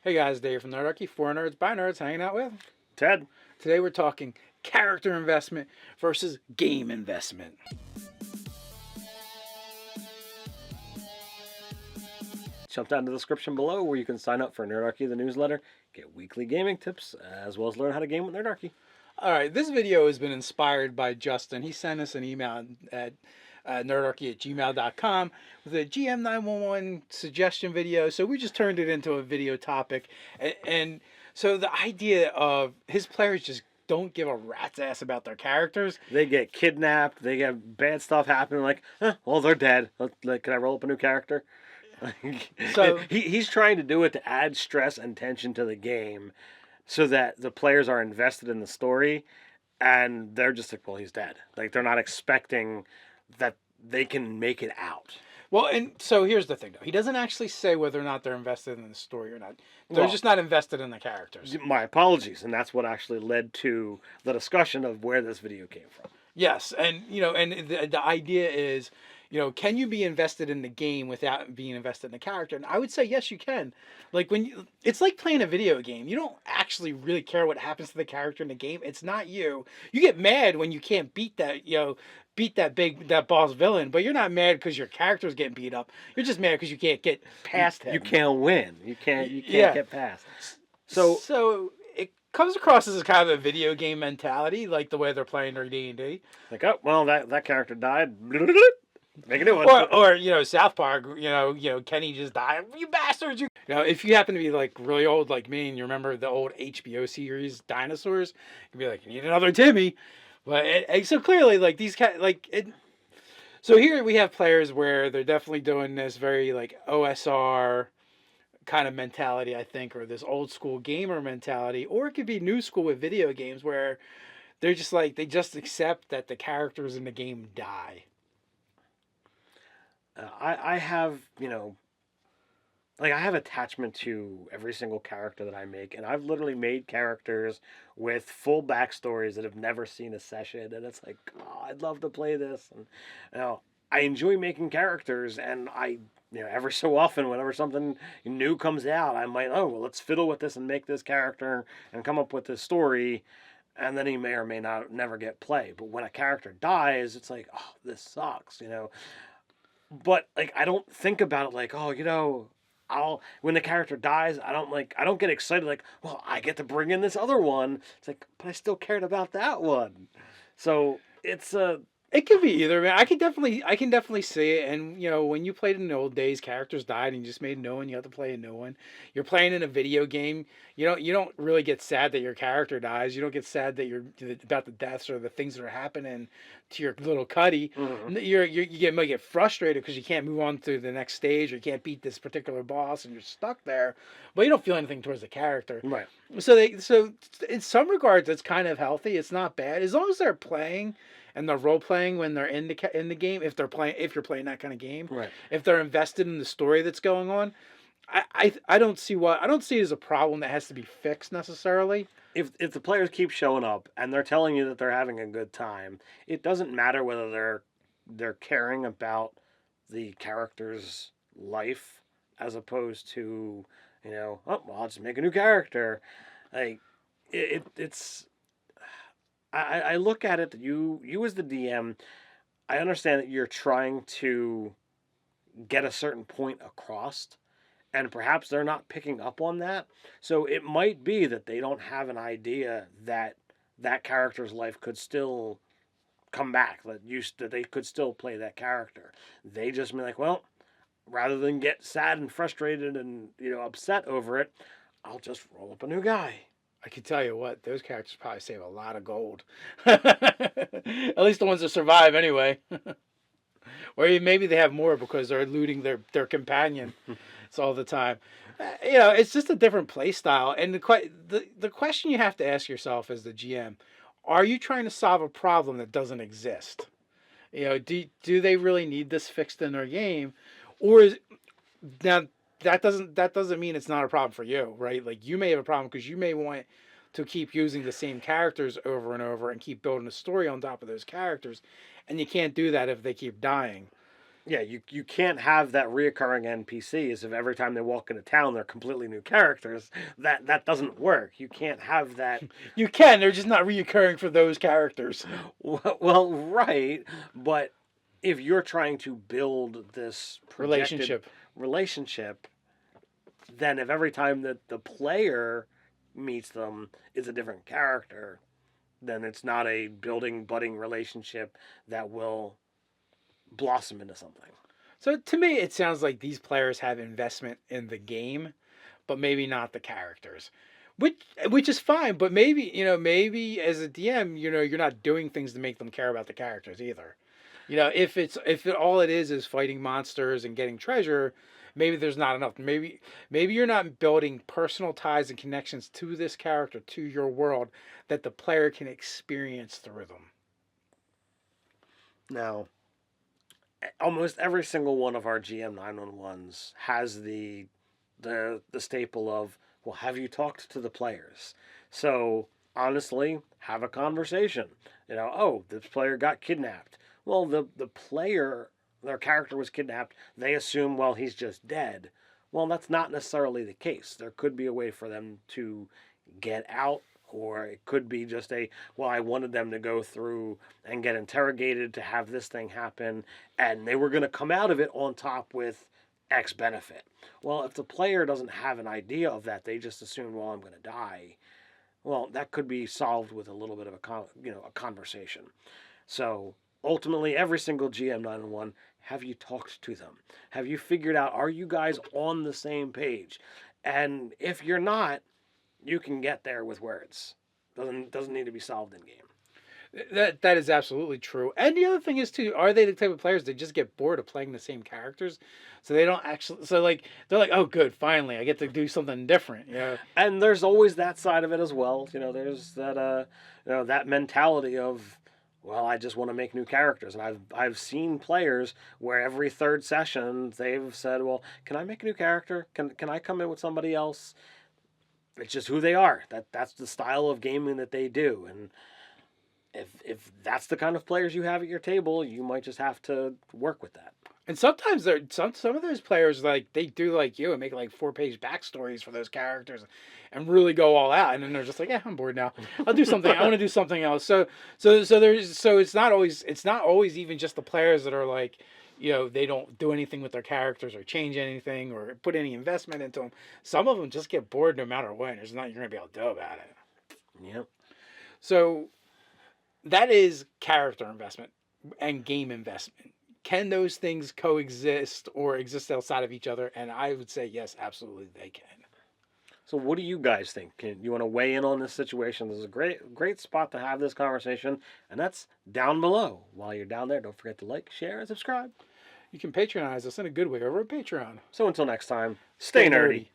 Hey guys, Dave from Nerdarchy, for nerds by nerds, hanging out with Ted, Today we're talking character investment versus game investment. jump down to the description below where you can sign up for Nerdarchy, the newsletter, get weekly gaming tips, as well as learn how to game with Nerdarchy. All right, this video has been inspired by Justin. He sent us an email at nerdarchy@gmail.com with a GM911 suggestion video. So we just turned it into a video topic. And so the idea of his players just don't give a rat's ass about their characters. They get kidnapped, they get bad stuff happening, like, well, they're dead. Can I roll up a new character? So he's trying to do it to add stress and tension to the game so that the players are invested in the story, and they're just like, well, he's dead. Like, they're not expecting that they can make it out. Well, and so here's the thing, though. He doesn't actually say whether or not they're invested in the story or not. They're just not invested in the characters. My apologies, and that's what actually led to the discussion of where this video came from. Yes, and and the idea is, can you be invested in the game without being invested in the character? And I would say yes, you can. Like it's like playing a video game. You don't actually really care what happens to the character in the game. It's not you. You get mad when you can't beat that boss villain, but you're not mad because your character's getting beat up. You're just mad because you can't get past him. You can't win. You can't get past. So it comes across as kind of a video game mentality, like the way they're playing their D&D. Like, oh, well, that character died. Make a new one. Or South Park, Kenny just died. You bastards! If you happen to be like really old like me and you remember the old HBO series Dinosaurs, you'd be like, you need another Timmy. But so clearly, like these so here we have players where they're definitely doing this very like OSR kind of mentality, I think, or this old school gamer mentality, or it could be new school with video games where they're just like they just accept that the characters in the game die. I have, like I have attachment to every single character that I make, and I've literally made characters with full backstories that have never seen a session, and it's like, oh, I'd love to play this, and I enjoy making characters, and every so often, whenever something new comes out, I might, let's fiddle with this and make this character and come up with this story, and then he may or may not never get play. But when a character dies, it's like, oh, this sucks, But like, I don't think about it like, when the character dies, I don't get excited like, well, I get to bring in this other one. It's like, but I still cared about that one. So it's It could be either, man. I can definitely see it. And when you played in the old days, characters died and you just made a new one. You have to play a new one. You're playing in a video game. You don't really get sad that your character dies. You don't get sad that you're about the deaths or the things that are happening to your little Cuddy. mm-hmm. You might get frustrated because you can't move on to the next stage or you can't beat this particular boss and you're stuck there. But you don't feel anything towards the character. Right. So in some regards, it's kind of healthy. It's not bad as long as they're playing. And they're role playing when they're in the game. If you're playing that kind of game, Right. If they're invested in the story that's going on, I don't see it as a problem that has to be fixed necessarily. If the players keep showing up and they're telling you that they're having a good time, it doesn't matter whether they're caring about the character's life as opposed to I'll just make a new character. Like it's. I look at it that you as the DM, I understand that you're trying to get a certain point across, and perhaps they're not picking up on that. So it might be that they don't have an idea that that character's life could still come back, that they could still play that character. They just be like, well, rather than get sad and frustrated and upset over it, I'll just roll up a new guy. I can tell you what, those characters probably save a lot of gold. At least the ones that survive, anyway. Or maybe they have more because they're eluding their companion. It's all the time. It's just a different play style. And the question you have to ask yourself as the GM, are you trying to solve a problem that doesn't exist? Do they really need this fixed in their game? Or now that doesn't mean it's not a problem for you, right? Like you may have a problem because you may want to keep using the same characters over and over and keep building a story on top of those characters, and you can't do that if they keep dying. Yeah, you can't have that reoccurring NPCs if every time they walk into town they're completely new characters. That doesn't work. You can't have that. You can. They're just not reoccurring for those characters. Well, right, but if you're trying to build this projected relationship, then if every time that the player meets them is a different character, then it's not a building, budding relationship that will blossom into something. So to me, it sounds like these players have investment in the game, but maybe not the characters, which is fine. But maybe as a DM, you're not doing things to make them care about the characters either. All it is fighting monsters and getting treasure, maybe there's not enough. Maybe you're not building personal ties and connections to this character, to your world, that the player can experience through them. Now, almost every single one of our GM 911s has the staple of, well, have you talked to the players? So honestly, have a conversation. Oh, this player got kidnapped. Well, the player, their character was kidnapped. They assume, well, he's just dead. Well, that's not necessarily the case. There could be a way for them to get out, or it could be just well, I wanted them to go through and get interrogated to have this thing happen, and they were going to come out of it on top with X benefit. Well, if the player doesn't have an idea of that, they just assume, well, I'm going to die. Well, that could be solved with a little bit of a conversation. So ultimately, every single GM 911, have you talked to them? Have you figured out, are you guys on the same page? And if you're not, you can get there with words. Doesn't need to be solved in game. That is absolutely true. And the other thing is too, are they the type of players that just get bored of playing the same characters? So they don't actually they're like, oh good, finally I get to do something different. Yeah. And there's always that side of it as well. There's that that mentality of, well, I just want to make new characters. And I've seen players where every third session they've said, well, can I make a new character? Can I come in with somebody else? It's just who they are. That's the style of gaming that they do. And if that's the kind of players you have at your table, you might just have to work with that. And sometimes some of those players, like, they do like you and make like 4-page backstories for those characters and really go all out, and then they're just like, yeah, I'm bored now. I'll do something. I want to do something else. So it's not always even just the players that are like, they don't do anything with their characters or change anything or put any investment into them. Some of them just get bored no matter what. There's nothing you're gonna be able to do about it. Yep. So that is character investment and game investment. Can those things coexist or exist outside of each other? And I would say yes, absolutely they can. So what do you guys think? You want to weigh in on this situation? This is a great spot to have this conversation, and that's down below. While you're down there, don't forget to like, share, and subscribe. You can patronize us in a good way over at Patreon. So until next time, stay nerdy.